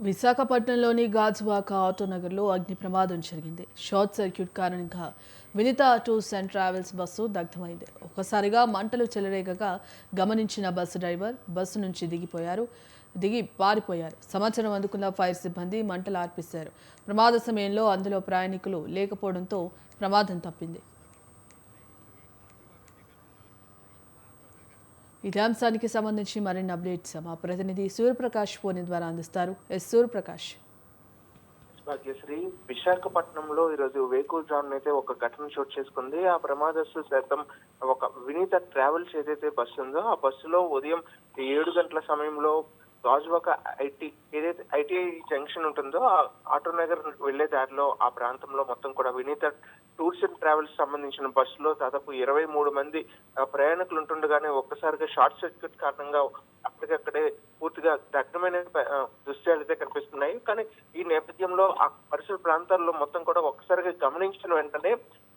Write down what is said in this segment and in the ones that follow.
విశాఖపట్నంలోని గాజువాక ఆటోనగర్లో అగ్ని ప్రమాదం జరిగింది. షార్ట్ సర్క్యూట్ కారణంగా Vinitha tours and travels bus దగ్ధమైంది. ఒక్కసారిగా మంటలు చెలరేగగా గమనించిన బస్సు డ్రైవర్ బస్సు నుంచి దిగి పారిపోయారు. సమాచారం అందుకున్న ఫైర్ సిబ్బంది మంటలు ఆర్పేశారు. ప్రమాద సమయంలో అందులో ప్రయాణికులు లేకపోవడంతో ప్రమాదం తప్పింది. ఇదే అంశానికి సంబంధించి మరిన్ని అప్డేట్స్ మా ప్రతినిధి సూర్యప్రకాష్ ఫోన్ ద్వారా అందిస్తారు. సూర్యప్రకాష్. భాగ్యశ్రీ, విశాఖపట్నంలో ఈరోజు వేకువజామున అయితే ఒక ఘటన చోటు చేసుకుంది. ఆ ప్రమాదస్తు శాతం ఒక వినీత ట్రావెల్స్ ఏదైతే బస్సు ఉందో ఆ బస్సులో ఉదయం 7 గంటల సమయంలో గాజువాక ఏదైతే ఐటీఐ జంక్షన్ ఉంటుందో ఆ ఆటోనగర్ వెళ్లే దారిలో ఆ ప్రాంతంలో మొత్తం కూడా వినీత టూర్స్ అండ్ ట్రావెల్స్ సంబంధించిన బస్సులో దాదాపు 23 మంది ప్రయాణికులు ఉంటుండగానే ఒక్కసారిగా షార్ట్ సర్క్యూట్ కారణంగా అక్కడికక్కడే పూర్తిగా దగ్ధమైన దృశ్యాలు అయితే కనిపిస్తున్నాయి. కానీ ఈ నేపథ్యంలో ఆ పరిసర ప్రాంతాల్లో మొత్తం కూడా ఒక్కసారిగా గమనించిన వెంటనే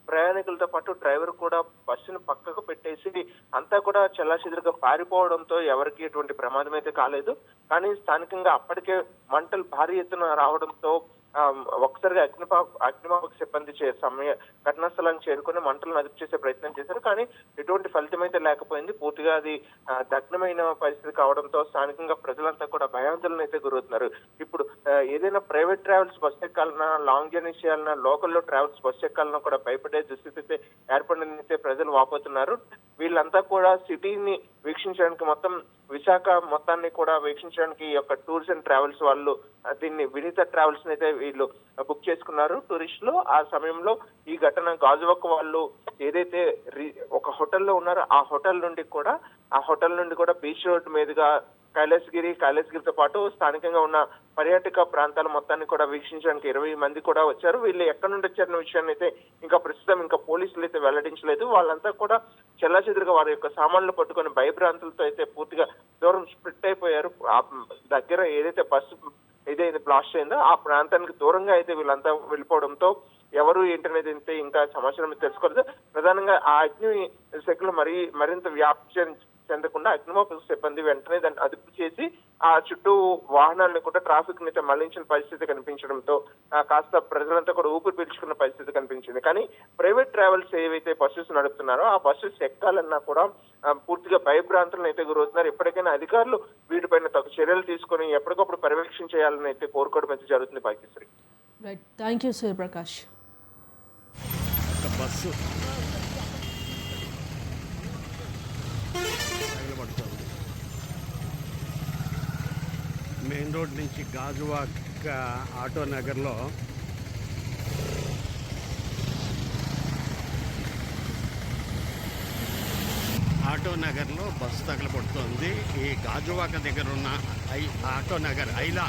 ప్రయాణికులతో పాటు డ్రైవర్ కూడా బస్సును పక్కకు పెట్టేసి అంతా కూడా చెల్లాచెదురుగా పారిపోవడంతో ఎవరికి ఎటువంటి ప్రమాదం అయితే కాలేదు. కానీ స్థానికంగా అప్పటికే మంటలు భారీ ఎత్తున రావడంతో ఒకసారిగా అగ్నిమాపక సిబ్బంది ఘటనా స్థలానికి చేరుకుని మంటలను అదుపు చేసే ప్రయత్నం చేశారు. కానీ ఎటువంటి ఫలితం అయితే లేకపోయింది. పూర్తిగా అది దగ్ధమైన పరిస్థితి కావడంతో స్థానికంగా ప్రజలంతా కూడా భయాందోళన అయితే గురవుతున్నారు. ఇప్పుడు ఏదైనా ప్రైవేట్ ట్రావెల్స్ బస్సు ఎక్కాలన్నా, లాంగ్ జర్నీ చేయాలన్నా, లోకల్లో ట్రావెల్స్ బస్సు ఎక్కాలన్నా కూడా భయపడే దుస్థితి అయితే ఏర్పడిందైతే ప్రజలు వాపోతున్నారు. వీళ్ళంతా కూడా సిటీని వీక్షించడానికి మొత్తం విశాఖ మొత్తాన్ని కూడా వీక్షించడానికి ఈ యొక్క టూర్స్ అండ్ ట్రావెల్స్ వాళ్ళు దీన్ని వినీత ట్రావెల్స్ అయితే వీళ్ళు బుక్ చేసుకున్నారు టూరిస్టులు. ఆ సమయంలో ఈ ఘటన గాజువాక వాళ్ళు ఏదైతే ఒక హోటల్లో ఉన్నారో ఆ హోటల్ నుండి కూడా బీచ్ రోడ్ మీదుగా కైలాసగిరితో పాటు స్థానికంగా ఉన్న పర్యాటక ప్రాంతాల మొత్తాన్ని కూడా వీక్షించడానికి 20 మంది కూడా వచ్చారు. వీళ్ళు ఎక్కడి నుండి వచ్చారన్న విషయాన్ని అయితే ప్రస్తుతం పోలీసులు అయితే వెల్లడించలేదు. వాళ్ళంతా కూడా చెల్లాచెదురుగా వారి యొక్క సామాన్లు పట్టుకొని భయభ్రాంతులతో అయితే పూర్తిగా దూరం స్ప్లిట్ అయిపోయారు. ఆ దగ్గర ఏదైతే బస్సు బ్లాస్ట్ అయిందో ఆ ప్రాంతానికి దూరంగా అయితే వీళ్ళంతా వెళ్ళిపోవడంతో ఎవరు ఏంటనేది అయితే ఇంకా సమాచారం తెలుసుకోలేదు. ప్రధానంగా ఆ అగ్ని శాఖలు మరింత వ్యాప్తి చెందకుండా అగ్నిమాపక సిబ్బంది వెంటనే దాన్ని అదుపు చేసి ఆ చుట్టూ వాహనాలను కూడా ట్రాఫిక్ అయితే మళ్లించిన పరిస్థితి కనిపించడంతో కాస్త ప్రజలంతా కూడా ఊపిరి పీల్చుకున్న పరిస్థితి కనిపించింది. కానీ ప్రైవేట్ ట్రావెల్స్ ఏవైతే బస్సెస్ నడుపుతున్నారో ఆ బస్సెస్ ఎక్కాలన్నా కూడా పూర్తిగా భయభ్రాంతులను అయితే గురవుతున్నారు. ఎప్పటికైనా అధికారులు వీటిపైన తగు చర్యలు తీసుకొని ఎప్పటికప్పుడు పర్యవేక్షణ చేయాలని అయితే కోరుకోవడం అయితే జరుగుతుంది. Bhagyashree. Right, thank you Suryaprakash. Main road నుంచి గాజువాక ఆటోనగర్లో బస్సు తగలబడుతోంది. ఈ గాజువాక దగ్గర ఉన్న ఆటోనగర్ ఐలా